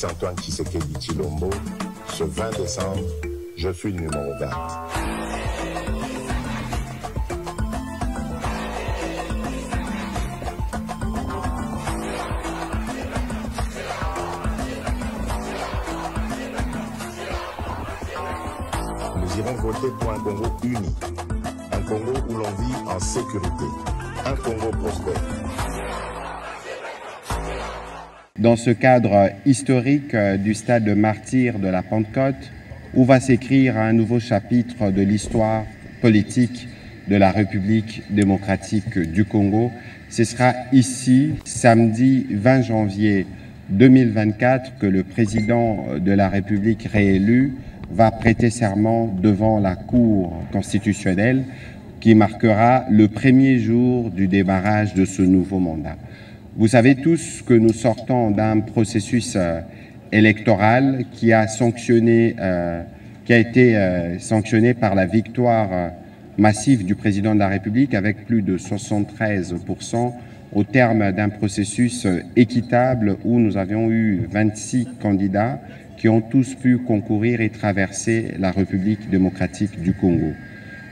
Félix Antoine Tshisekedi Tshilombo, ce 20 décembre, je fus le numéro 20. Nous irons voter pour un Congo uni, un Congo où l'on vit en sécurité, un Congo prospère. Dans ce cadre historique du stade de martyrs de la Pentecôte, où va s'écrire un nouveau chapitre de l'histoire politique de la République démocratique du Congo, ce sera ici, samedi 20 janvier 2024, que le président de la République réélu va prêter serment devant la Cour constitutionnelle qui marquera le premier jour du démarrage de ce nouveau mandat. Vous savez tous que nous sortons d'un processus électoral qui a été sanctionné par la victoire massive du président de la République avec plus de 73% au terme d'un processus équitable où nous avions eu 26 candidats qui ont tous pu concourir et traverser la République démocratique du Congo.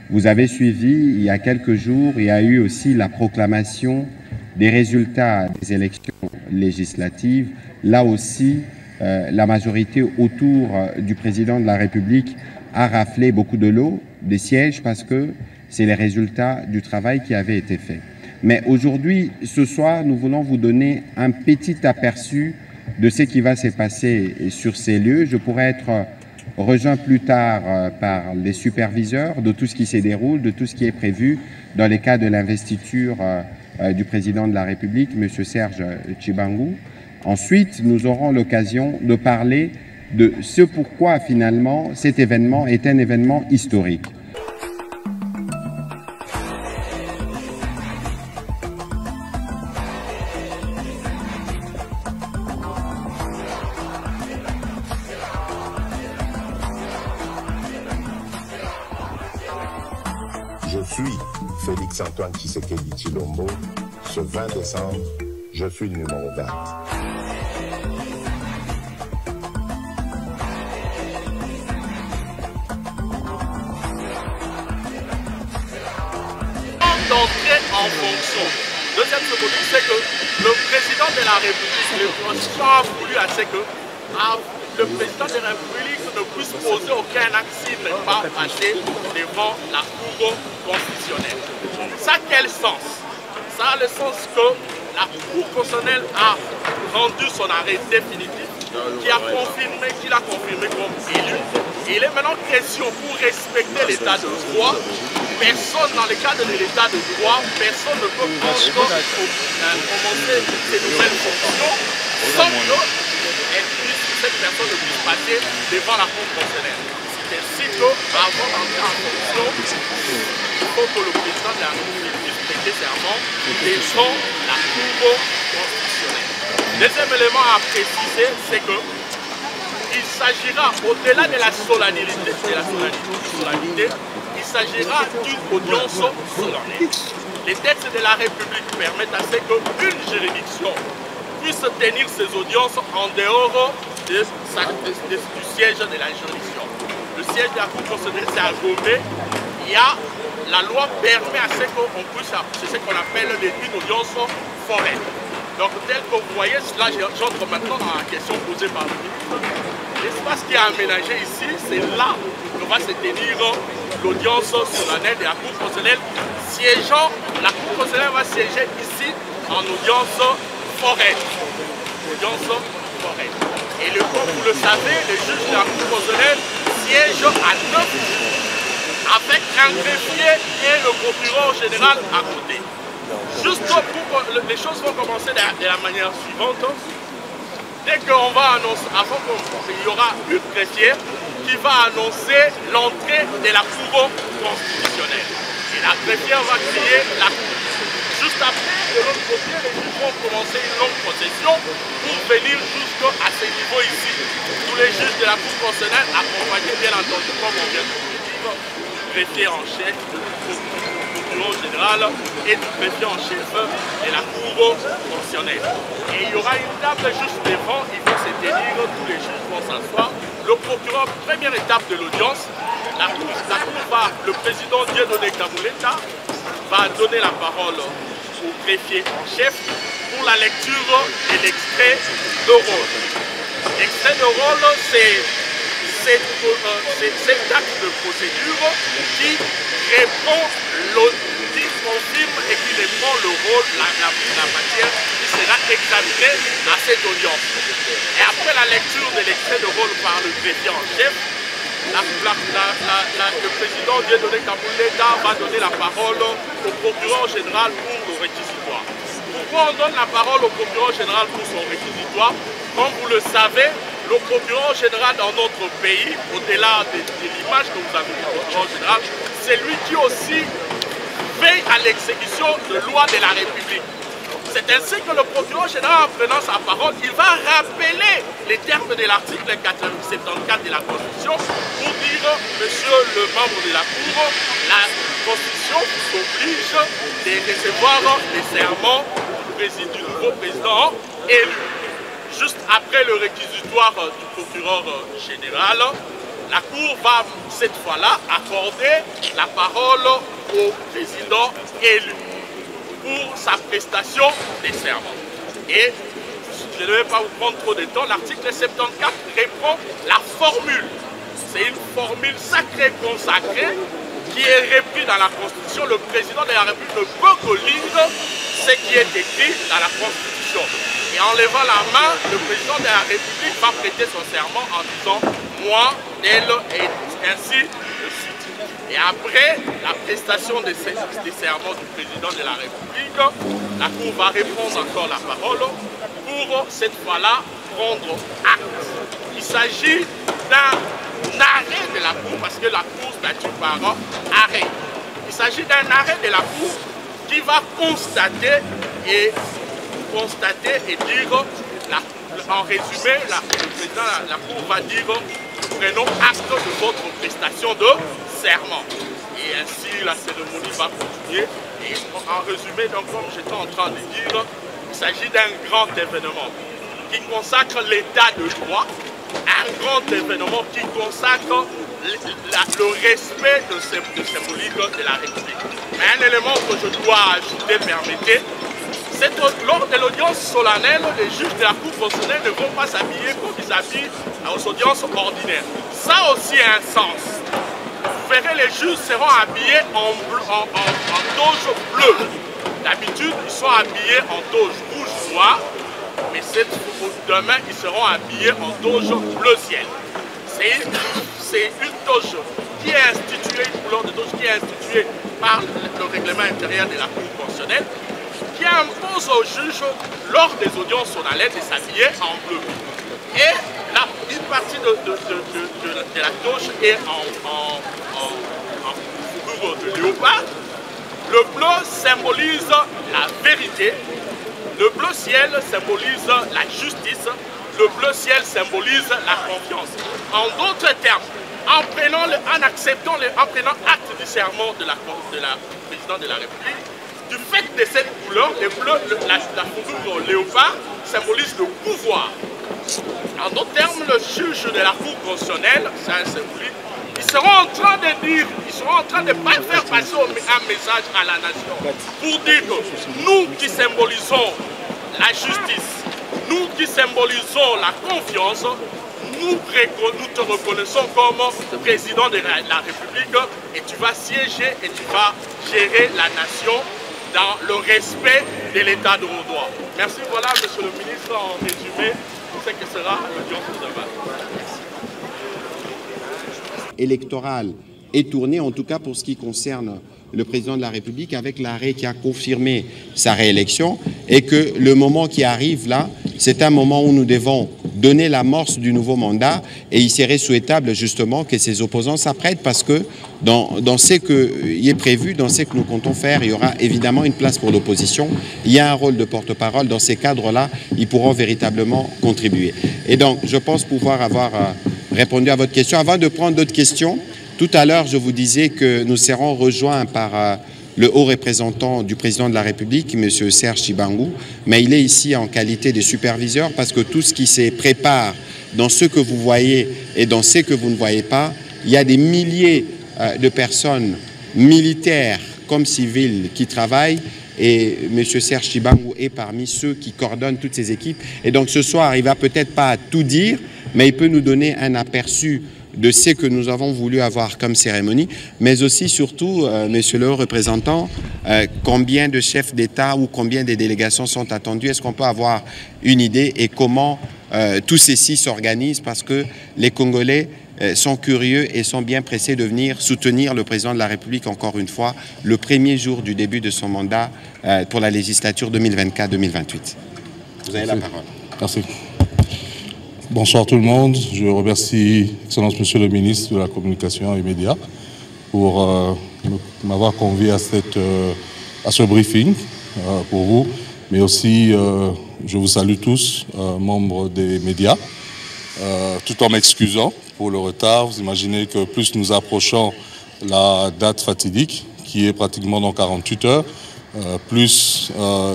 Vous avez suivi, il y a quelques jours, il y a eu aussi la proclamation des résultats des élections législatives. Là aussi, la majorité autour du président de la République a raflé beaucoup de lots, des sièges, parce que c'est les résultats du travail qui avait été fait. Mais aujourd'hui, ce soir, nous voulons vous donner un petit aperçu de ce qui va se passer sur ces lieux. Je pourrais être rejoint plus tard par les superviseurs de tout ce qui se déroule, de tout ce qui est prévu dans les cas de l'investiture du président de la République, M. Serge Tshibangu. Ensuite, nous aurons l'occasion de parler de ce pourquoi finalement cet événement est un événement historique. Je suis Félix Antoine Tshisekedi Tshilombo, ce 20 décembre, je fus le numéro 20. D'entrer en fonction. Deuxième seconde, c'est que le président de la République, le constitution a voulu assez que le président de la République ne puisse poser aucun acte s'il n'est pas passé devant la Cour constitutionnelle. Ça a quel sens? Ça a le sens que la Cour constitutionnelle a rendu son arrêt définitif, qu'il a confirmé comme élu. Il est maintenant question pour respecter l'état de droit. Personne, dans le cadre de l'état de droit, personne ne peut commencer ses nouvelles fonctions sans que cette personne ne puisse passer devant la Cour constitutionnelle. C'est ainsi qu'avant d'entrer en fonction, il faut que le président de la République puisse prêter serment devant la Cour constitutionnelle. Deuxième élément à préciser, c'est que il s'agira, au-delà de la solennité, il s'agira d'une audience solennelle. Les textes de la République permettent à ce qu'une juridiction puisse tenir ses audiences en dehors du siège de la juridiction. Le siège de la Cour constitutionnelle, c'est à Gombe. La loi permet à ce qu'on puisse, c'est ce qu'on appelle une audience foraine. Donc, tel que vous voyez, là, j'entre maintenant dans la question posée par le ministre. L'espace qui est aménagé ici, c'est là que va se tenir l'audience solennelle de la Cour constitutionnelle. La Cour constitutionnelle va siéger ici en audience foraine. Et comme vous le savez, les juges de la Cour constitutionnelle siègent à 9 jours avec un greffier et le procureur général à côté. Juste pour que les choses vont commencer de la manière suivante. Dès qu'on va annoncer, avant qu'il y aura une greffière qui va annoncer l'entrée de la Cour constitutionnelle. Et la greffière va crier la Cour. Juste après, de l'autre côté, les juges vont commencer une longue procession pour venir jusqu'à ce niveau ici. Tous les juges de la Cour constitutionnelle accompagnés, bien entendu, comme on vient de le dire, greffier en chef, procureur général et du greffier en chef de la Cour constitutionnelle. Et il y aura une table juste devant, il faut se tenir, tous les juges vont s'asseoir. Le procureur, première étape de l'audience, le président Dieudonné Kambouleta va donner la parole au greffier en chef pour la lecture de l'extrait de rôle. L'extrait de rôle, c'est cet acte de procédure qui répond, qui confirme et qui répond le rôle, la matière qui sera examinée à cette audience. Et après la lecture de l'extrait de rôle par le greffier en chef, le président Dieudonné Kambouleta va donner la parole au procureur général pour le réquisitoire. Pourquoi on donne la parole au procureur général pour son réquisitoire? Comme vous le savez, le procureur général dans notre pays, au-delà de l'image que vous avez du procureur général, c'est lui qui aussi veille à l'exécution de lois de la République. C'est ainsi que le procureur général, en prenant sa parole, il va rappeler les termes de l'article 74 de la Constitution pour dire, monsieur le membre de la Cour, la Constitution vous oblige de recevoir les serments du nouveau président élu. Juste après le réquisitoire du procureur général, la Cour va cette fois-là accorder la parole au président élu pour sa prestation des serments. Et je ne vais pas vous prendre trop de temps, l'article 74 reprend la formule. C'est une formule sacrée consacrée qui est reprise dans la Constitution. Le président de la République ne peut que lire ce qui est écrit dans la Constitution. Et en levant la main, le président de la République va prêter son serment en disant « moi, elle » et ainsi de suite. Et après la prestation des serments du président de la République, la Cour va répondre encore la parole pour cette fois-là prendre acte. Il s'agit d'un arrêt de la Cour, parce que la Cour statue par arrêt. Il s'agit d'un arrêt de la Cour qui va constater et dire, en résumé, le président de la Cour va dire, prenons acte de votre prestation de serment. Et ainsi, la cérémonie va continuer. Et en résumé, donc, comme j'étais en train de dire, il s'agit d'un grand événement qui consacre l'état de droit, un grand événement qui consacre le respect de symbolique de la République. Mais un élément que je dois ajouter, permettez, c'est que lors de l'audience solennelle, les juges de la Cour constitutionnelle ne vont pas s'habiller comme ils s'habillent aux audiences ordinaires. Ça aussi a un sens. Vous verrez, les juges seront habillés en toge bleue. D'habitude, ils sont habillés en toge rouge-noir, mais demain, ils seront habillés en toge bleu ciel. C'est une toge qui est instituée, une couleur de toge qui est instituée par le règlement intérieur de la Cour constitutionnelle, qui impose aux juges, lors des audiences solennelles, de s'habiller en bleu. Et une partie de la toge est en fourrure de léopard. Le bleu symbolise la vérité, le bleu ciel symbolise la justice, le bleu ciel symbolise la confiance. En d'autres termes, en prenant acte du serment de la présidente de la République, du fait de cette couleur, la fourrure léopard symbolise le pouvoir. En d'autres termes, le juge de la Cour constitutionnelle, c'est un symbolique, ils seront en train de dire, ils seront en train de faire passer un message à la nation pour dire que nous qui symbolisons la justice, nous qui symbolisons la confiance, nous te reconnaissons comme président de la République et tu vas siéger et tu vas gérer la nation dans le respect de l'état de nos droits. Merci, voilà, monsieur le ministre, en résumé, ce que sera l'audience de demain. Électorale est tournée, en tout cas pour ce qui concerne le président de la République, avec l'arrêt qui a confirmé sa réélection, et que le moment qui arrive là, c'est un moment où nous devons donner l'amorce du nouveau mandat, et il serait souhaitable justement que ses opposants s'apprêtent, parce que dans ce qui est prévu, dans ce que nous comptons faire, il y aura évidemment une place pour l'opposition. Il y a un rôle de porte-parole. Dans ces cadres-là, ils pourront véritablement contribuer. Et donc, je pense pouvoir avoir répondu à votre question. Avant de prendre d'autres questions, tout à l'heure, je vous disais que nous serons rejoints par le haut représentant du président de la République, M. Serge Tshibangou, mais il est ici en qualité de superviseur parce que tout ce qui se prépare dans ce que vous voyez et dans ce que vous ne voyez pas, il y a des milliers de personnes militaires comme civiles qui travaillent et M. Serge Tshibangou est parmi ceux qui coordonnent toutes ces équipes. Et donc ce soir, il ne va peut-être pas tout dire, mais il peut nous donner un aperçu de ce que nous avons voulu avoir comme cérémonie, mais aussi, surtout, Monsieur le représentant, combien de chefs d'État ou combien de délégations sont attendues? Est-ce qu'on peut avoir une idée et comment tout ceci s'organise? Parce que les Congolais sont curieux et sont bien pressés de venir soutenir le président de la République, encore une fois, le premier jour du début de son mandat pour la législature 2024-2028. Vous avez la parole. Merci. Bonsoir tout le monde. Je remercie Excellence Monsieur le ministre de la Communication et Médias pour m'avoir convié à ce briefing pour vous, mais aussi je vous salue tous, membres des médias, tout en m'excusant pour le retard. Vous imaginez que plus nous approchons la date fatidique, qui est pratiquement dans 48 heures, plus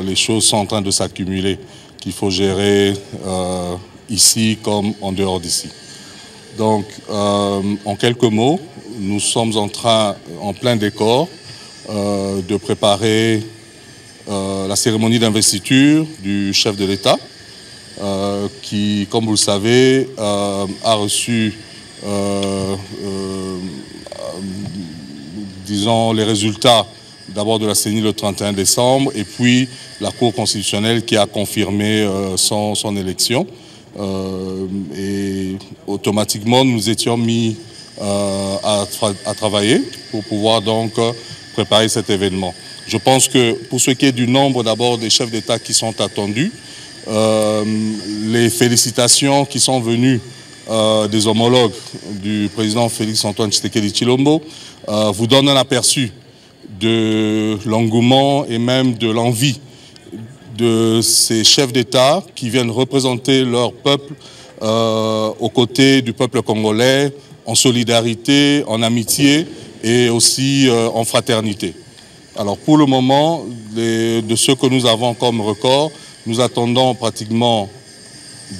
les choses sont en train de s'accumuler, qu'il faut gérer ici comme en dehors d'ici. Donc, en quelques mots, nous sommes en plein décor, de préparer la cérémonie d'investiture du chef de l'État, qui, comme vous le savez, a reçu, disons, les résultats d'abord de la CENI le 31 décembre, et puis la Cour constitutionnelle qui a confirmé son élection. Et automatiquement, nous étions mis à travailler pour pouvoir donc préparer cet événement. Je pense que pour ce qui est du nombre d'abord des chefs d'État qui sont attendus, les félicitations qui sont venues des homologues du président Félix-Antoine Tshisekedi Tshilombo vous donnent un aperçu de l'engouement et même de l'envie de ces chefs d'État qui viennent représenter leur peuple aux côtés du peuple congolais, en solidarité, en amitié et aussi en fraternité. Alors pour le moment, de ce que nous avons comme record, nous attendons pratiquement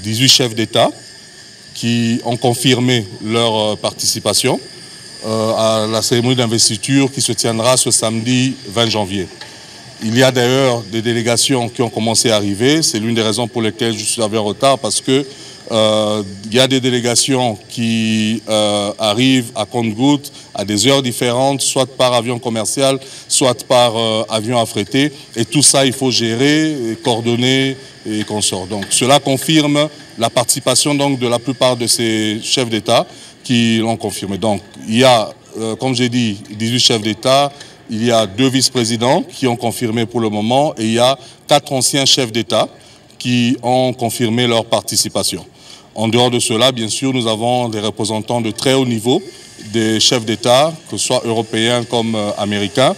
18 chefs d'État qui ont confirmé leur participation à la cérémonie d'investiture qui se tiendra ce samedi 20 janvier. Il y a d'ailleurs des délégations qui ont commencé à arriver. C'est l'une des raisons pour lesquelles je suis en retard, parce que il y a des délégations qui arrivent à compte-gouttes à des heures différentes, soit par avion commercial, soit par avion affrété. Et tout ça, il faut gérer, coordonner et consorts. Donc cela confirme la participation donc, de la plupart de ces chefs d'État qui l'ont confirmé. Donc il y a, comme j'ai dit, 18 chefs d'État. Il y a 2 vice-présidents qui ont confirmé pour le moment et il y a 4 anciens chefs d'État qui ont confirmé leur participation. En dehors de cela, bien sûr, nous avons des représentants de très haut niveau, des chefs d'État, que ce soit européens comme américains.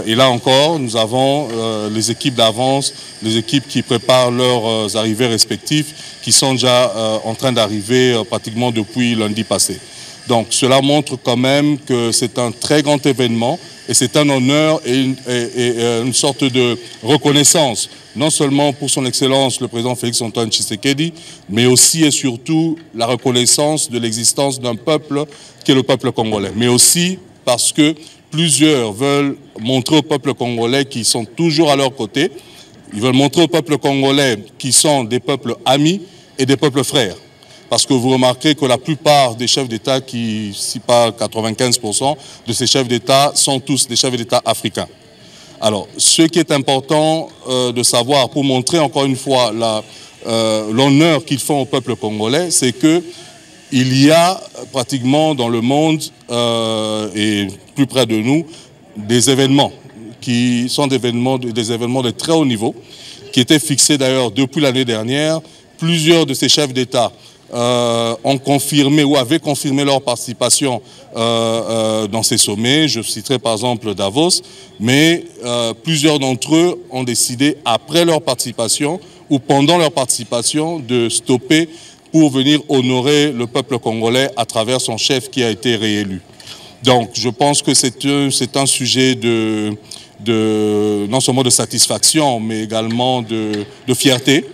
Et là encore, nous avons les équipes d'avance, les équipes qui préparent leurs arrivées respectives, qui sont déjà en train d'arriver pratiquement depuis lundi passé. Donc cela montre quand même que c'est un très grand événement et c'est un honneur et une sorte de reconnaissance, non seulement pour son Excellence le président Félix-Antoine Tshisekedi, mais aussi et surtout la reconnaissance de l'existence d'un peuple qui est le peuple congolais, mais aussi parce que plusieurs veulent montrer au peuple congolais qu'ils sont toujours à leur côté, ils veulent montrer au peuple congolais qu'ils sont des peuples amis et des peuples frères. Parce que vous remarquez que la plupart des chefs d'État, si pas 95% de ces chefs d'État, sont tous des chefs d'État africains. Alors, ce qui est important de savoir, pour montrer encore une fois l'honneur qu'ils font au peuple congolais, c'est qu'il y a pratiquement dans le monde et plus près de nous, des événements qui sont des événements de très haut niveau, qui étaient fixés d'ailleurs depuis l'année dernière. Plusieurs de ces chefs d'État ont confirmé ou avaient confirmé leur participation dans ces sommets. Je citerai par exemple Davos, mais plusieurs d'entre eux ont décidé après leur participation ou pendant leur participation de stopper pour venir honorer le peuple congolais à travers son chef qui a été réélu. Donc je pense que c'est un sujet de non seulement de satisfaction, mais également de fierté.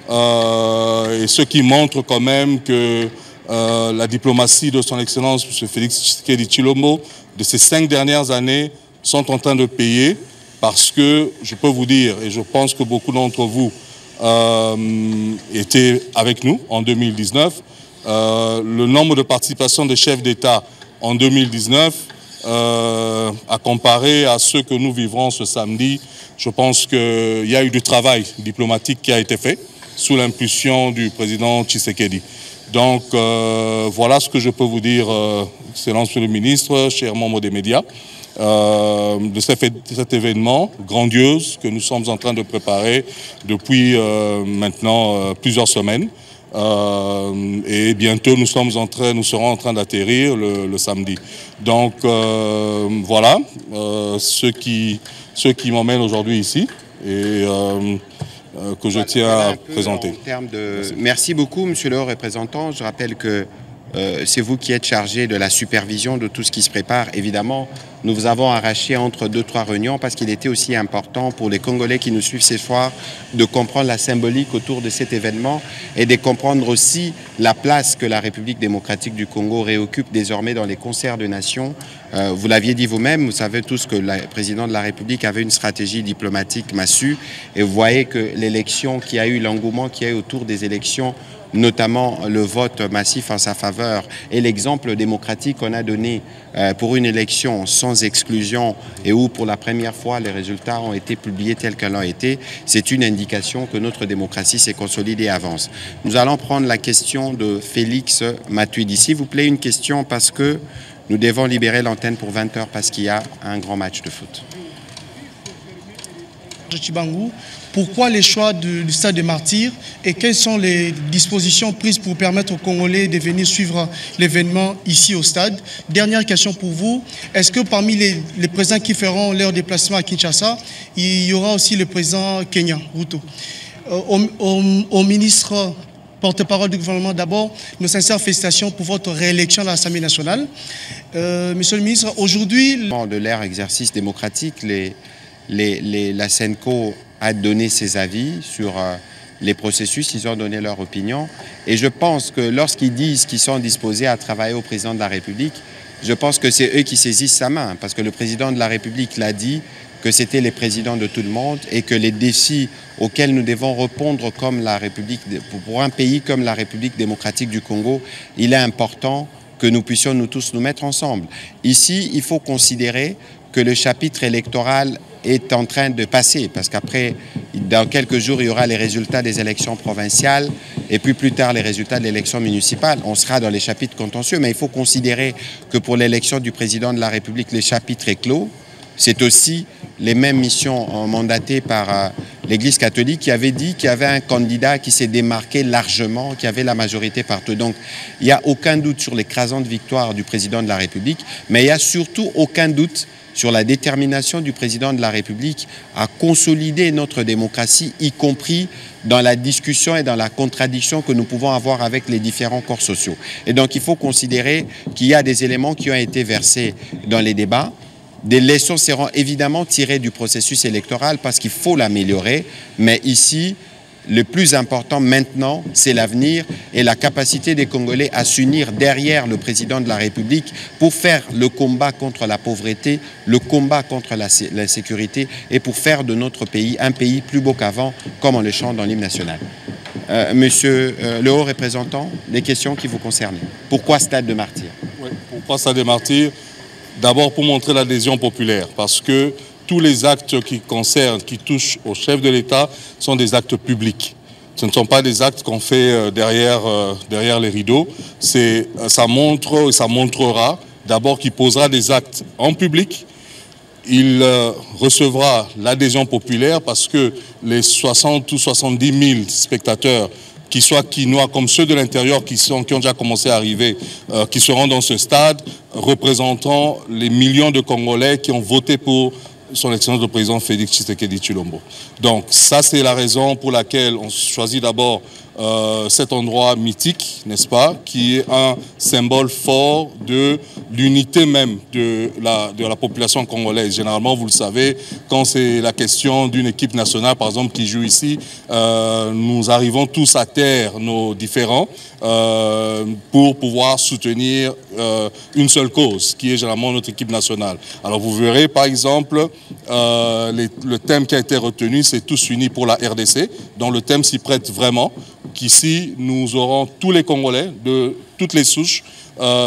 Et ce qui montre quand même que la diplomatie de son Excellence, M. Félix Tshisekedi Tshilombo, de ces 5 dernières années, sont en train de payer, parce que, je peux vous dire, et je pense que beaucoup d'entre vous étaient avec nous en 2019, le nombre de participations des chefs d'État en 2019, à comparer à ceux que nous vivrons ce samedi, je pense qu'il y a eu du travail diplomatique qui a été fait sous l'impulsion du président Tshisekedi. Donc voilà ce que je peux vous dire, Excellence Monsieur le Ministre, chers membres des médias, de cet événement grandiose que nous sommes en train de préparer depuis maintenant plusieurs semaines. Et bientôt nous serons en train d'atterrir le samedi. Donc voilà ce qui m'emmène aujourd'hui ici et que je tiens à présenter. Merci beaucoup, Monsieur le haut représentant. Je rappelle que c'est vous qui êtes chargé de la supervision de tout ce qui se prépare. Évidemment, nous vous avons arraché entre 2-3 réunions parce qu'il était aussi important pour les Congolais qui nous suivent ce soir de comprendre la symbolique autour de cet événement et de comprendre aussi la place que la République démocratique du Congo réoccupe désormais dans les concerts de nations. Vous l'aviez dit vous-même, vous savez tous que le président de la République avait une stratégie diplomatique massue et vous voyez que l'élection qui a eu, l'engouement qui a eu autour des élections, notamment le vote massif en sa faveur et l'exemple démocratique qu'on a donné pour une élection sans exclusion et où pour la première fois les résultats ont été publiés tels qu'ils l'ont été, c'est une indication que notre démocratie s'est consolidée et avance. Nous allons prendre la question de Félix Matuidi. S'il vous plaît, une question parce que nous devons libérer l'antenne pour 20 h parce qu'il y a un grand match de foot. Pourquoi les choix du stade des Martyrs et quelles sont les dispositions prises pour permettre aux Congolais de venir suivre l'événement ici au stade? Dernière question pour vous, est-ce que parmi les présidents qui feront leur déplacement à Kinshasa, il y aura aussi le président kenyan, Ruto? Au ministre porte-parole du gouvernement, d'abord, nos sincères félicitations pour votre réélection à l'Assemblée nationale. Monsieur le ministre, aujourd'hui... De l'ère exercice démocratique, la SENCO a donné ses avis sur les processus, ils ont donné leur opinion. Et je pense que lorsqu'ils disent qu'ils sont disposés à travailler au président de la République, je pense que c'est eux qui saisissent sa main. Parce que le président de la République l'a dit, que c'était les présidents de tout le monde et que les défis auxquels nous devons répondre comme la République, pour un pays comme la République démocratique du Congo, il est important que nous puissions nous tous nous mettre ensemble. Ici, il faut considérer que le chapitre électoral est en train de passer, parce qu'après, dans quelques jours, il y aura les résultats des élections provinciales et puis plus tard les résultats de l'élection municipale. On sera dans les chapitres contentieux, mais il faut considérer que pour l'élection du président de la République, le chapitre est clos. C'est aussi les mêmes missions mandatées par l'Église catholique qui avait dit qu'il y avait un candidat qui s'est démarqué largement, qui avait la majorité partout. Donc, il n'y a aucun doute sur l'écrasante victoire du président de la République, mais il n'y a surtout aucun doute sur la détermination du président de la République à consolider notre démocratie, y compris dans la discussion et dans la contradiction que nous pouvons avoir avec les différents corps sociaux. Et donc, il faut considérer qu'il y a des éléments qui ont été versés dans les débats. Des leçons seront évidemment tirées du processus électoral parce qu'il faut l'améliorer. Mais ici, le plus important maintenant, c'est l'avenir et la capacité des Congolais à s'unir derrière le président de la République pour faire le combat contre la pauvreté, le combat contre la sécurité et pour faire de notre pays un pays plus beau qu'avant, comme on le chante dans l'hymne national. Monsieur le haut représentant, des questions qui vous concernent. Pourquoi Stade de Martyrs? Oui, pourquoi Stade de Martyrs? D'abord pour montrer l'adhésion populaire, parce que tous les actes qui touchent au chef de l'État sont des actes publics. Ce ne sont pas des actes qu'on fait derrière les rideaux. Ça montre et ça montrera d'abord qu'il posera des actes en public. Il recevra l'adhésion populaire parce que les 60 ou 70 000 spectateurs qui soient quinois comme ceux de l'intérieur qui ont déjà commencé à arriver, qui seront dans ce stade, représentant les millions de Congolais qui ont voté pour son excellence le président Félix Tshisekedi Tshilombo. Donc ça, c'est la raison pour laquelle on choisit d'abord cet endroit mythique, n'est-ce pas, qui est un symbole fort de l'unité même de la population congolaise. Généralement, vous le savez, quand c'est la question d'une équipe nationale, par exemple, qui joue ici, nous arrivons tous à taire nos différends pour pouvoir soutenir une seule cause, qui est généralement notre équipe nationale. Alors vous verrez, par exemple, le thème qui a été retenu, c'est tous unis pour la RDC, dont le thème s'y prête vraiment, qu'ici, nous aurons tous les Congolais de toutes les souches,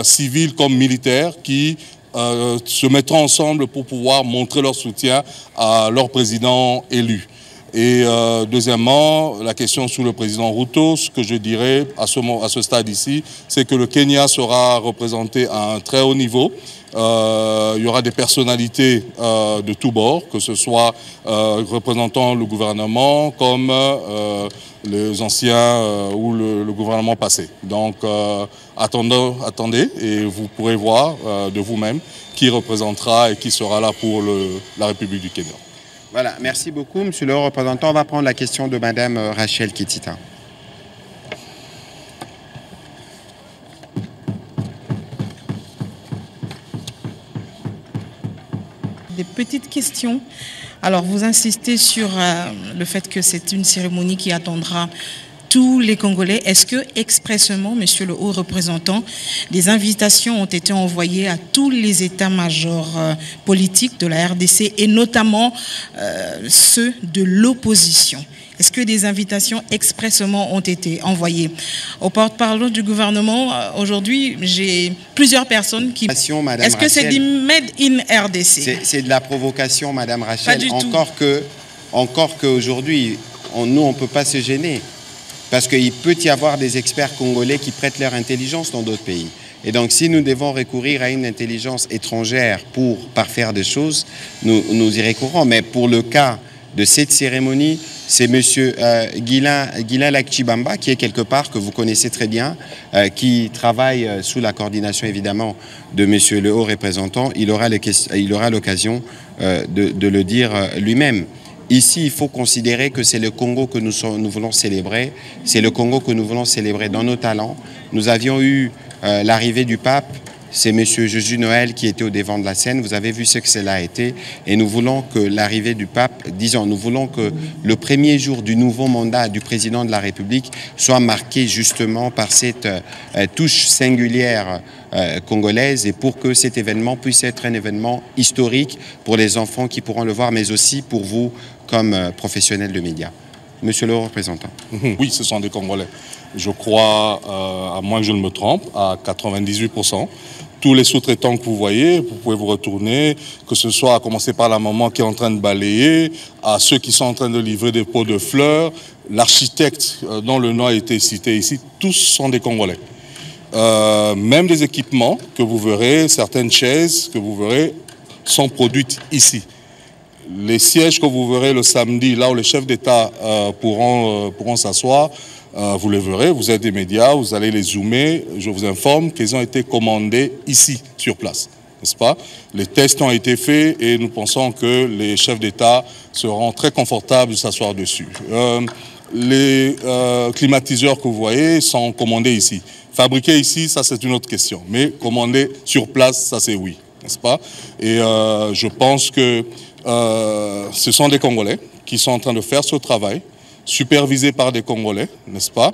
civiles comme militaires, qui se mettront ensemble pour pouvoir montrer leur soutien à leur président élu. Et deuxièmement, la question sur le président Ruto, ce que je dirais à ce stade ici, c'est que le Kenya sera représenté à un très haut niveau. Il y aura des personnalités de tous bords, que ce soit représentant le gouvernement comme les anciens ou le gouvernement passé. Donc attendez et vous pourrez voir de vous-même qui représentera et qui sera là pour la République du Kenya. Voilà, merci beaucoup, monsieur le représentant. On va prendre la question de madame Rachel Ketita. Des petites questions. Alors, vous insistez sur le fait que c'est une cérémonie qui attendra tous les Congolais. Est-ce que expressément, monsieur le haut représentant, des invitations ont été envoyées à tous les états-majors politiques de la RDC et notamment ceux de l'opposition? Est-ce que des invitations expressément ont été envoyées? Au porte-parole du gouvernement, aujourd'hui, j'ai plusieurs personnes qui... Est-ce que c'est du Made in RDC? C'est de la provocation, madame Rachel. Pas du tout. Encore qu'aujourd'hui, nous, on ne peut pas se gêner. Parce qu'il peut y avoir des experts congolais qui prêtent leur intelligence dans d'autres pays. Et donc, si nous devons recourir à une intelligence étrangère pour parfaire des choses, nous y recourons. Mais pour le cas de cette cérémonie, c'est M. Guilain Lacchibamba, qui est quelque part, que vous connaissez très bien, qui travaille sous la coordination, évidemment, de M. le haut représentant. Il aura l'occasion de le dire lui-même. Ici, il faut considérer que c'est le Congo que nous voulons célébrer. C'est le Congo que nous voulons célébrer dans nos talents. Nous avions eu l'arrivée du pape. C'est M. Jésus Noël qui était au devant de la scène. Vous avez vu ce que cela a été. Et nous voulons que l'arrivée du pape, nous voulons que le premier jour du nouveau mandat du président de la République soit marqué justement par cette touche singulière congolaise, et pour que cet événement puisse être un événement historique pour les enfants qui pourront le voir, mais aussi pour vous comme professionnels de médias. Monsieur le représentant. Oui, ce sont des Congolais. Je crois, à moins que je ne me trompe, à 98%. Tous les sous-traitants que vous voyez, vous pouvez vous retourner, que ce soit à commencer par la maman qui est en train de balayer, à ceux qui sont en train de livrer des pots de fleurs, l'architecte dont le nom a été cité ici, tous sont des Congolais. Même des équipements que vous verrez, certaines chaises que vous verrez, sont produites ici. Les sièges que vous verrez le samedi, là où les chefs d'État pourront s'asseoir, vous les verrez, vous êtes des médias, vous allez les zoomer. Je vous informe qu'ils ont été commandés ici, sur place, n'est-ce pas? Les tests ont été faits et nous pensons que les chefs d'État seront très confortables de s'asseoir dessus. Les climatiseurs que vous voyez sont commandés ici. Fabriqués ici, ça c'est une autre question. Mais commandés sur place, ça c'est oui, n'est-ce pas? Et je pense que ce sont des Congolais qui sont en train de faire ce travail, supervisés par des Congolais, n'est-ce pas,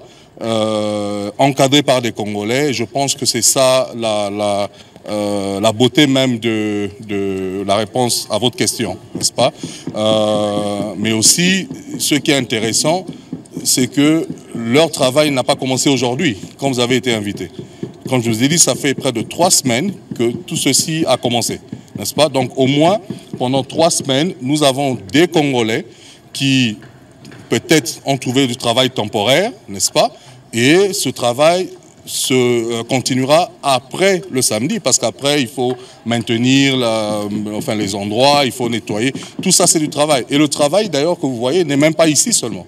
encadrés par des Congolais. Je pense que c'est ça la beauté même de la réponse à votre question, n'est-ce pas? Mais aussi, ce qui est intéressant, c'est que leur travail n'a pas commencé aujourd'hui, quand vous avez été invité. Comme je vous ai dit, ça fait près de 3 semaines que tout ceci a commencé, n'est-ce pas? Donc au moins, pendant 3 semaines, nous avons des Congolais qui peut-être ont trouvé du travail temporaire, n'est-ce pas? Et ce travail se continuera après le samedi, parce qu'après, il faut maintenir les endroits, il faut nettoyer. Tout ça, c'est du travail. Et le travail, d'ailleurs, que vous voyez, n'est même pas ici seulement.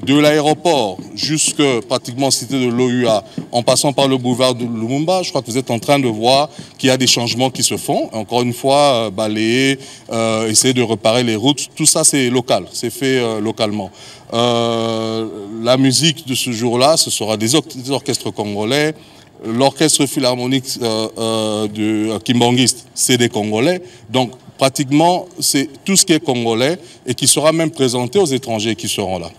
de l'aéroport jusque pratiquement cité de l'OUA, en passant par le boulevard de Lumumba, je crois que vous êtes en train de voir qu'il y a des changements qui se font. Encore une fois, balayer, essayer de réparer les routes, tout ça c'est local, c'est fait localement. La musique de ce jour-là, ce sera des orchestres congolais. L'orchestre philharmonique de Kimbangiste, c'est des Congolais. Donc, pratiquement, c'est tout ce qui est congolais et qui sera même présenté aux étrangers qui seront là.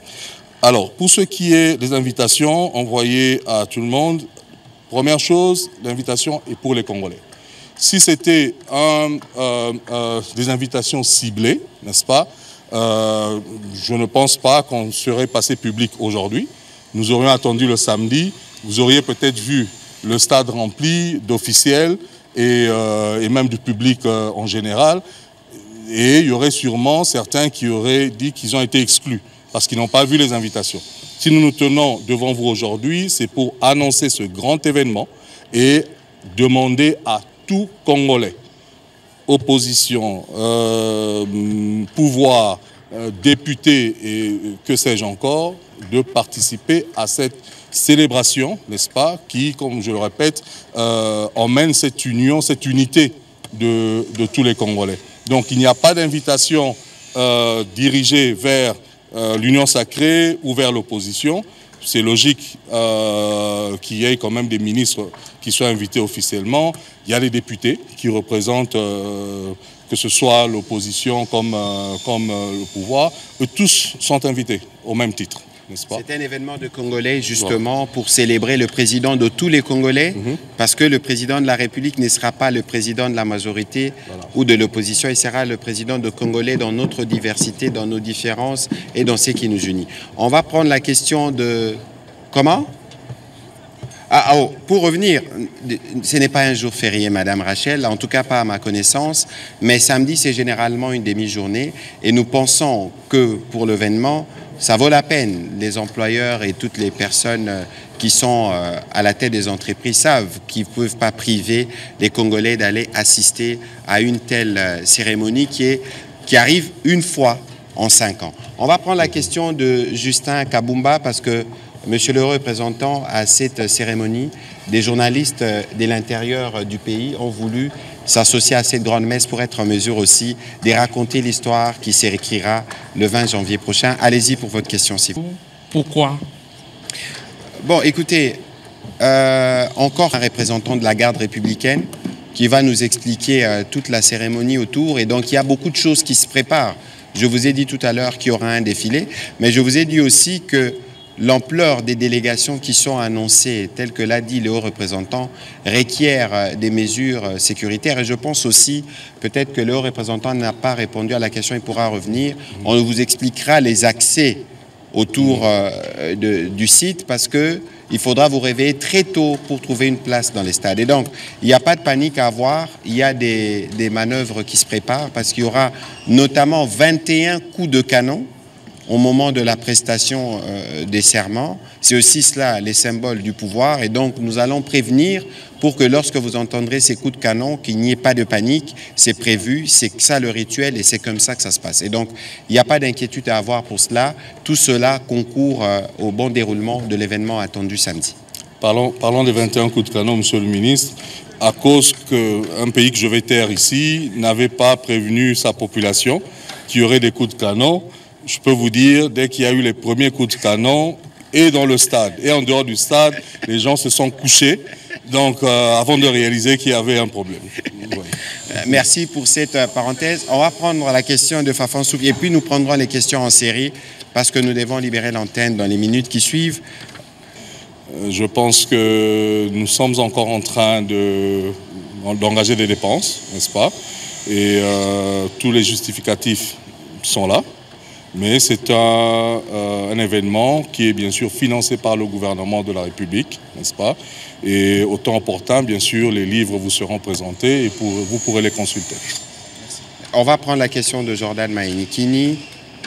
Alors, pour ce qui est des invitations envoyées à tout le monde, première chose, l'invitation est pour les Congolais. Si c'était des invitations ciblées, n'est-ce pas, je ne pense pas qu'on serait passé public aujourd'hui. Nous aurions attendu le samedi, vous auriez peut-être vu le stade rempli d'officiels et même du public en général. Et il y aurait sûrement certains qui auraient dit qu'ils ont été exclus parce qu'ils n'ont pas vu les invitations. Si nous nous tenons devant vous aujourd'hui, c'est pour annoncer ce grand événement et demander à tout Congolais, opposition, pouvoir, députés et que sais-je encore, de participer à cette célébration, n'est-ce pas, qui, comme je le répète, emmène cette union, cette unité de tous les Congolais. Donc il n'y a pas d'invitation dirigée vers l'union sacrée ou vers l'opposition. C'est logique qu'il y ait quand même des ministres qui soient invités officiellement. Il y a les députés qui représentent, que ce soit l'opposition comme le pouvoir. Eux tous sont invités au même titre. C'est un événement de Congolais justement pour célébrer le président de tous les Congolais, parce que le président de la République ne sera pas le président de la majorité ou de l'opposition, il sera le président de Congolais dans notre diversité, dans nos différences et dans ce qui nous unit. On va prendre la question de... Comment ? Pour revenir, ce n'est pas un jour férié, Madame Rachel, en tout cas pas à ma connaissance, mais samedi c'est généralement une demi-journée et nous pensons que pour l'événement, ça vaut la peine. Les employeurs et toutes les personnes qui sont à la tête des entreprises savent qu'ils ne peuvent pas priver les Congolais d'aller assister à une telle cérémonie qui arrive une fois en 5 ans. On va prendre la question de Justin Kabumba parce que Monsieur le représentant, à cette cérémonie, des journalistes de l'intérieur du pays ont voulu s'associer à cette grande messe pour être en mesure aussi de raconter l'histoire qui s'écrira le 20 janvier prochain. Allez-y pour votre question, s'il vous plaît. Pourquoi? Bon, écoutez, encore un représentant de la garde républicaine qui va nous expliquer toute la cérémonie autour. Et donc, il y a beaucoup de choses qui se préparent. Je vous ai dit tout à l'heure qu'il y aura un défilé, mais je vous ai dit aussi que l'ampleur des délégations qui sont annoncées, telles que l'a dit le haut représentant, requiert des mesures sécuritaires. Et je pense aussi, peut-être que le haut représentant n'a pas répondu à la question, il pourra revenir. On vous expliquera les accès autour du site parce qu'il faudra vous réveiller très tôt pour trouver une place dans les stades. Et donc, il n'y a pas de panique à avoir. Il y a des manœuvres qui se préparent parce qu'il y aura notamment 21 coups de canon au moment de la prestation des serments. C'est aussi cela, les symboles du pouvoir. Et donc, nous allons prévenir pour que lorsque vous entendrez ces coups de canon, qu'il n'y ait pas de panique. C'est prévu, c'est ça le rituel et c'est comme ça que ça se passe. Et donc, il n'y a pas d'inquiétude à avoir pour cela. Tout cela concourt au bon déroulement de l'événement attendu samedi. Parlons des 21 coups de canon, Monsieur le ministre. À cause qu'un pays que je vais taire ici n'avait pas prévenu sa population qu'il y aurait des coups de canon, je peux vous dire, dès qu'il y a eu les premiers coups de canon, et dans le stade, et en dehors du stade, les gens se sont couchés, donc avant de réaliser qu'il y avait un problème. Ouais. Merci pour cette parenthèse. On va prendre la question de Fafan Soufi, et puis nous prendrons les questions en série, parce que nous devons libérer l'antenne dans les minutes qui suivent. Je pense que nous sommes encore en train d'engager des dépenses, n'est-ce pas? Et tous les justificatifs sont là. Mais c'est un événement qui est bien sûr financé par le gouvernement de la République, n'est-ce pas? Et au temps opportun, bien sûr, les livres vous seront présentés et vous pourrez les consulter. On va prendre la question de Jordan Mainikini,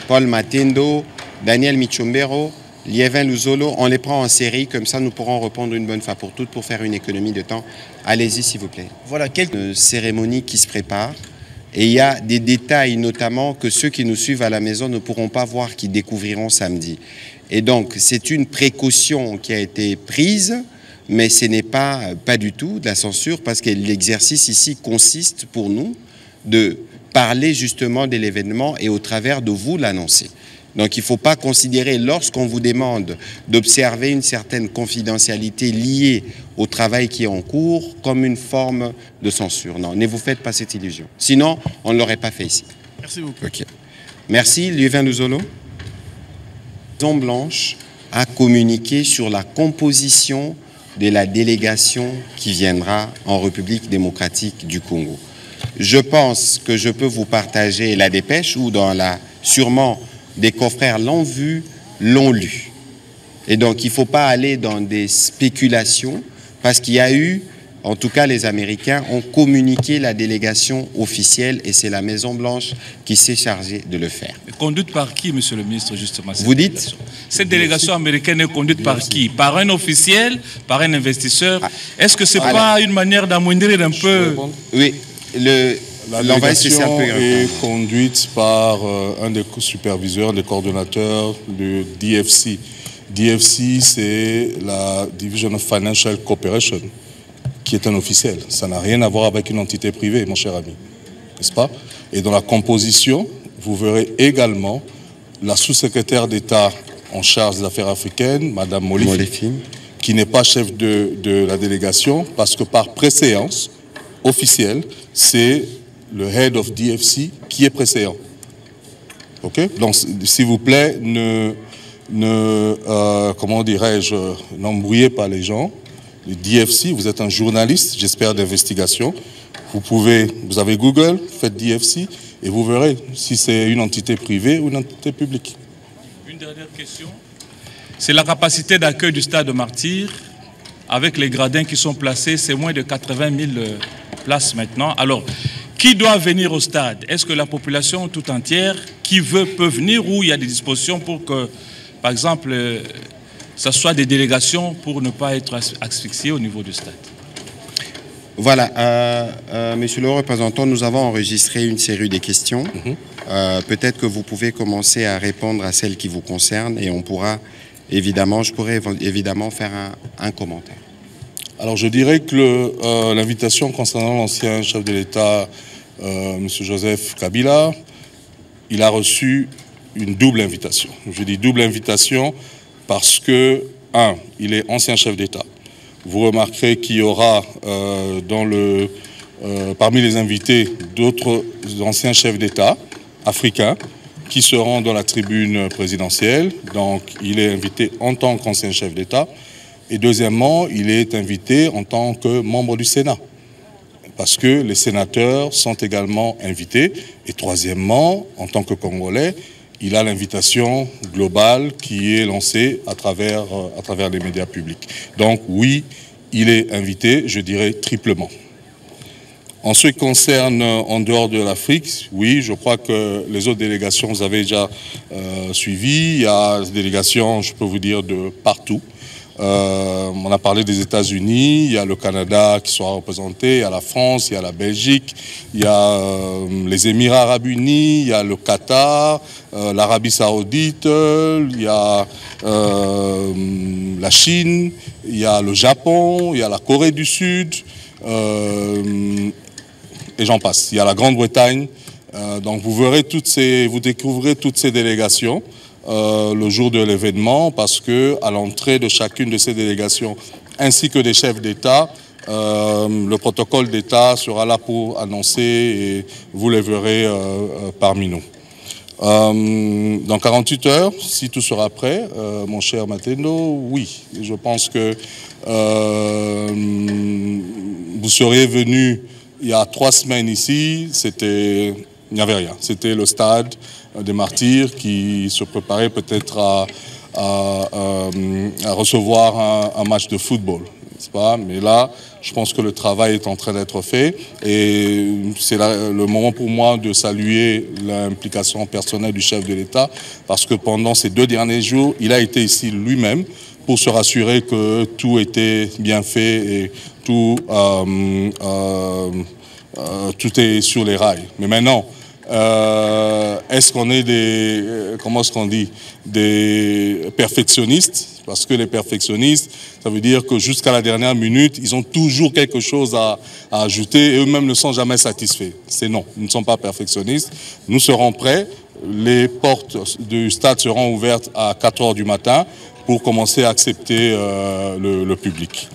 Paul Matendo, Daniel Michombero, Liévin Luzolo. On les prend en série, comme ça nous pourrons répondre une bonne fois pour toutes pour faire une économie de temps. Allez-y s'il vous plaît. Voilà quelques cérémonies qui se préparent. Et il y a des détails, notamment, que ceux qui nous suivent à la maison ne pourront pas voir, qui découvriront samedi. Et donc, c'est une précaution qui a été prise, mais ce n'est pas du tout de la censure, parce que l'exercice ici consiste pour nous de parler justement de l'événement et au travers de vous l'annoncer. Donc il ne faut pas considérer, lorsqu'on vous demande d'observer une certaine confidentialité liée au travail qui est en cours, comme une forme de censure. Non, ne vous faites pas cette illusion. Sinon, on ne l'aurait pas fait ici. Merci beaucoup. Okay. Merci, Liévin Luzolo. La Maison Blanche a communiqué sur la composition de la délégation qui viendra en République démocratique du Congo. Je pense que je peux vous partager la dépêche ou sûrement des confrères l'ont vu, l'ont lu. Et donc, il ne faut pas aller dans des spéculations parce qu'il y a eu, en tout cas les Américains ont communiqué la délégation officielle et c'est la Maison-Blanche qui s'est chargée de le faire. Conduite par qui, monsieur le ministre, justement? Vous dites? Cette délégation américaine est conduite par qui? Par un officiel? Par un investisseur? Est-ce que ce n'est pas une manière d'amoindrir un peu? Oui. La délégation est conduite par un des superviseurs, des coordonnateurs de DFC. DFC, c'est la Division of Financial Cooperation, qui est un officiel. Ça n'a rien à voir avec une entité privée, mon cher ami. N'est-ce pas? Et dans la composition, vous verrez également la sous-secrétaire d'État en charge des affaires africaines, Madame Molifi, qui n'est pas chef de la délégation, parce que par préséance officielle, c'est le head of DFC qui est préséant. OK? Donc, s'il vous plaît, comment dirais-je, n'embrouillez pas les gens. Le DFC, vous êtes un journaliste, j'espère, d'investigation. Vous avez Google, faites DFC, et vous verrez si c'est une entité privée ou une entité publique. Une dernière question. C'est la capacité d'accueil du stade de Martyrs. Avec les gradins qui sont placés, c'est moins de 80 000 places maintenant. Alors, qui doit venir au stade? Est-ce que la population tout entière qui peut venir, ou il y a des dispositions pour que, par exemple, ce soit des délégations pour ne pas être asphyxiés au niveau du stade? Voilà, monsieur le représentant, nous avons enregistré une série de questions. Peut-être que vous pouvez commencer à répondre à celles qui vous concernent et on pourra évidemment, je pourrais évidemment faire un commentaire. Alors je dirais que l'invitation concernant l'ancien chef de l'État, M. Joseph Kabila, il a reçu une double invitation. Je dis double invitation parce que, il est ancien chef d'État. Vous remarquerez qu'il y aura parmi les invités d'autres anciens chefs d'État africains qui seront dans la tribune présidentielle. Donc il est invité en tant qu'ancien chef d'État. Et deuxièmement, il est invité en tant que membre du Sénat, parce que les sénateurs sont également invités. Et troisièmement, en tant que Congolais, il a l'invitation globale qui est lancée à travers les médias publics. Donc oui, il est invité, je dirais, triplement. En ce qui concerne en dehors de l'Afrique, oui, je crois que les autres délégations, vous avez déjà suivi. Il y a des délégations, je peux vous dire, de partout. On a parlé des États-Unis, il y a le Canada qui sera représenté, il y a la France, il y a la Belgique, il y a les Émirats arabes unis, il y a le Qatar, l'Arabie saoudite, il y a la Chine, il y a le Japon, il y a la Corée du Sud, et j'en passe. Il y a la Grande-Bretagne. Donc vous découvrirez toutes ces délégations le jour de l'événement, parce que à l'entrée de chacune de ces délégations, ainsi que des chefs d'État, le protocole d'État sera là pour annoncer et vous les verrez parmi nous. Dans 48 heures, si tout sera prêt, mon cher Matendo, oui, je pense que vous seriez venu il y a 3 semaines ici, il n'y avait rien. C'était le stade des Martyrs qui se préparait peut-être à recevoir un match de football, n'est-ce pas? Mais là, je pense que le travail est en train d'être fait et c'est le moment pour moi de saluer l'implication personnelle du chef de l'État, parce que pendant ces 2 derniers jours, il a été ici lui-même pour se rassurer que tout était bien fait et tout est sur les rails. Mais maintenant, est-ce qu'on est des perfectionnistes? Parce que les perfectionnistes, ça veut dire que jusqu'à la dernière minute, ils ont toujours quelque chose à ajouter et eux-mêmes ne sont jamais satisfaits. C'est non, nous ne sommes pas perfectionnistes. Nous serons prêts. Les portes du stade seront ouvertes à 4 h du matin pour commencer à accepter le public.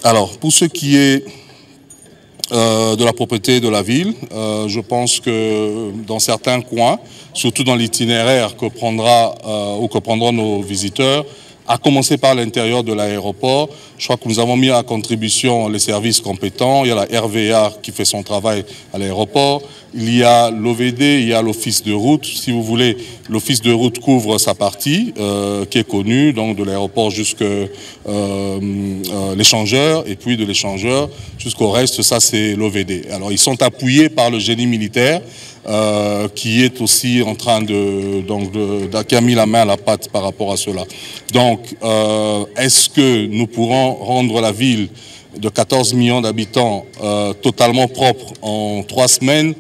Alors, pour ce qui est de la propriété de la ville, je pense que dans certains coins, surtout dans l'itinéraire que prendront nos visiteurs, à commencer par l'intérieur de l'aéroport, je crois que nous avons mis à contribution les services compétents. Il y a la RVA qui fait son travail à l'aéroport. Il y a l'OVD, il y a l'office de route. Si vous voulez, l'office de route couvre sa partie, qui est connue, donc de l'aéroport jusqu'à l'échangeur, et puis de l'échangeur jusqu'au reste, ça c'est l'OVD. Alors ils sont appuyés par le génie militaire, qui est aussi en train qui a mis la main à la pâte par rapport à cela. Donc, est-ce que nous pourrons rendre la ville de 14 millions d'habitants totalement propre en 3 semaines?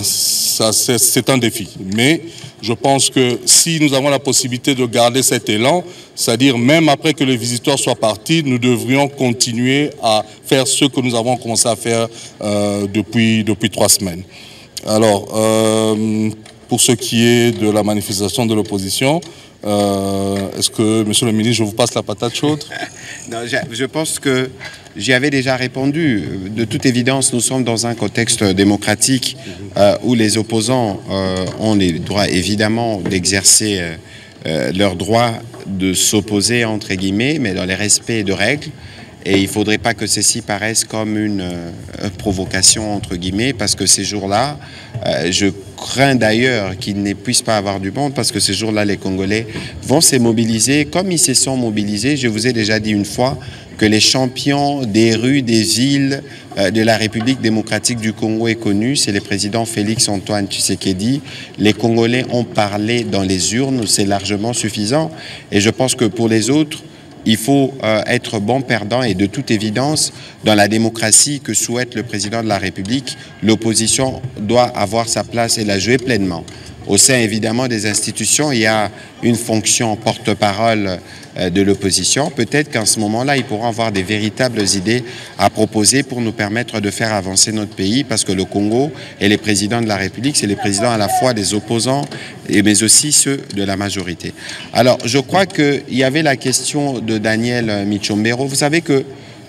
C'est un défi. Mais je pense que si nous avons la possibilité de garder cet élan, c'est-à-dire même après que les visiteurs soient partis, nous devrions continuer à faire ce que nous avons commencé à faire depuis 3 semaines. Alors, pour ce qui est de la manifestation de l'opposition, est-ce que, Monsieur le ministre, je vous passe la patate chaude? Non, je pense que j'y avais déjà répondu. De toute évidence, nous sommes dans un contexte démocratique où les opposants ont les droits, évidemment, d'exercer leur droit de s'opposer, entre guillemets, mais dans les respects de règles. Et il ne faudrait pas que ceci paraisse comme une provocation, entre guillemets, parce que ces jours-là, je crains d'ailleurs qu'il ne puisse pas avoir du monde, parce que ces jours-là, les Congolais vont se mobiliser comme ils se sont mobilisés. Je vous ai déjà dit une fois que les champions des rues, des villes de la République démocratique du Congo est connu, c'est le président Félix-Antoine Tshisekedi. Les Congolais ont parlé dans les urnes, c'est largement suffisant. Et je pense que pour les autres, il faut être bon perdant et de toute évidence, dans la démocratie que souhaite le président de la République, l'opposition doit avoir sa place et la jouer pleinement. Au sein évidemment des institutions, il y a une fonction porte-parole de l'opposition. Peut-être qu'en ce moment-là, ils pourront avoir des véritables idées à proposer pour nous permettre de faire avancer notre pays, parce que le Congo et les présidents de la République, c'est les présidents à la fois des opposants, mais aussi ceux de la majorité. Alors, je crois qu'il y avait la question de Daniel Michombero. Vous savez que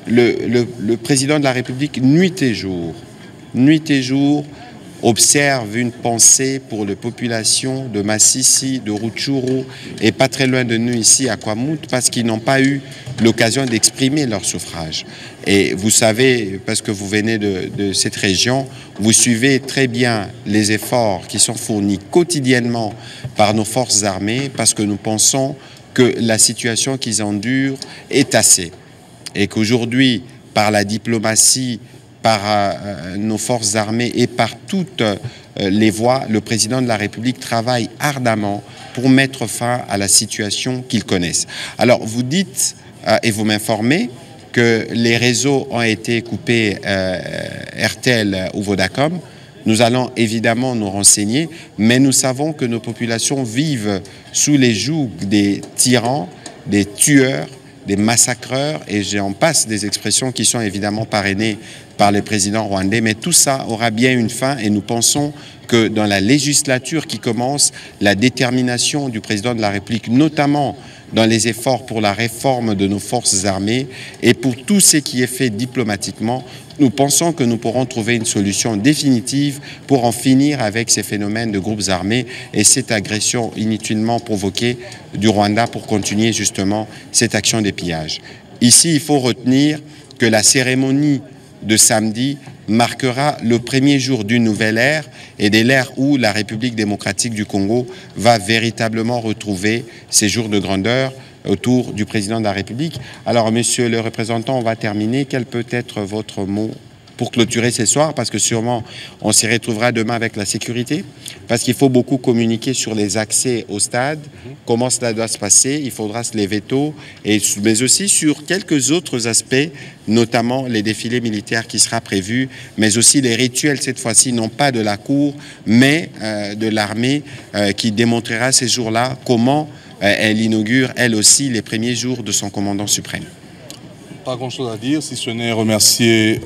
le président de la République, nuit et jour, observe une pensée pour les populations de Massissi, de Rutshuru et pas très loin de nous ici à Kwamouth, parce qu'ils n'ont pas eu l'occasion d'exprimer leur suffrage. Et vous savez, parce que vous venez de cette région, vous suivez très bien les efforts qui sont fournis quotidiennement par nos forces armées, parce que nous pensons que la situation qu'ils endurent est assez. Et qu'aujourd'hui, par la diplomatie, par nos forces armées et par toutes les voies, le président de la République travaille ardemment pour mettre fin à la situation qu'ils connaissent. Alors, vous dites, et vous m'informez, que les réseaux ont été coupés, RTL ou Vodacom. Nous allons évidemment nous renseigner, mais nous savons que nos populations vivent sous les jougs des tyrans, des tueurs, des massacreurs, et j'en passe des expressions qui sont évidemment parrainées par les présidents rwandais, mais tout ça aura bien une fin et nous pensons que dans la législature qui commence, la détermination du président de la République, notamment dans les efforts pour la réforme de nos forces armées et pour tout ce qui est fait diplomatiquement, nous pensons que nous pourrons trouver une solution définitive pour en finir avec ces phénomènes de groupes armés et cette agression inutilement provoquée du Rwanda pour continuer justement cette action des pillages. Ici, il faut retenir que la cérémonie de samedi marquera le premier jour d'une nouvelle ère et de l'ère où la République démocratique du Congo va véritablement retrouver ses jours de grandeur autour du président de la République. Alors, monsieur le représentant, on va terminer. Quel peut être votre mot pour clôturer ce soir, parce que sûrement on s'y retrouvera demain avec la sécurité, parce qu'il faut beaucoup communiquer sur les accès au stade, comment cela doit se passer, il faudra se lever tôt, mais aussi sur quelques autres aspects, notamment les défilés militaires qui sera prévu, mais aussi les rituels cette fois-ci, non pas de la cour, mais de l'armée qui démontrera ces jours-là comment elle inaugure, elle aussi, les premiers jours de son commandant suprême. Pas grand-chose à dire, si ce n'est remercier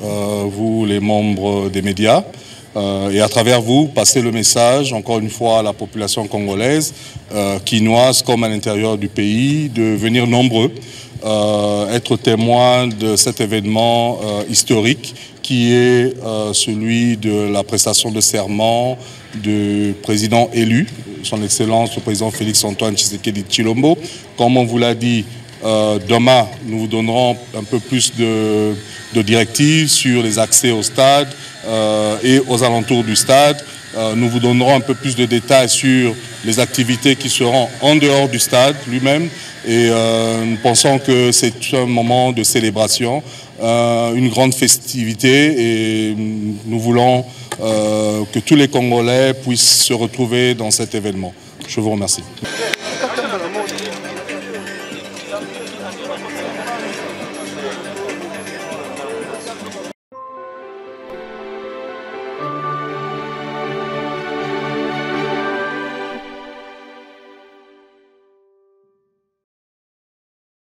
vous, les membres des médias, et à travers vous, passer le message, encore une fois, à la population congolaise, quinoise comme à l'intérieur du pays, de venir nombreux, être témoins de cet événement historique qui est celui de la prestation de serment du président élu, son Excellence le président Félix-Antoine Tshisekedi Tshilombo. Comme on vous l'a dit, demain, nous vous donnerons un peu plus de directives sur les accès au stade et aux alentours du stade. Nous vous donnerons un peu plus de détails sur les activités qui seront en dehors du stade lui-même. Et nous pensons que c'est un moment de célébration, une grande festivité, et nous voulons que tous les Congolais puissent se retrouver dans cet événement. Je vous remercie.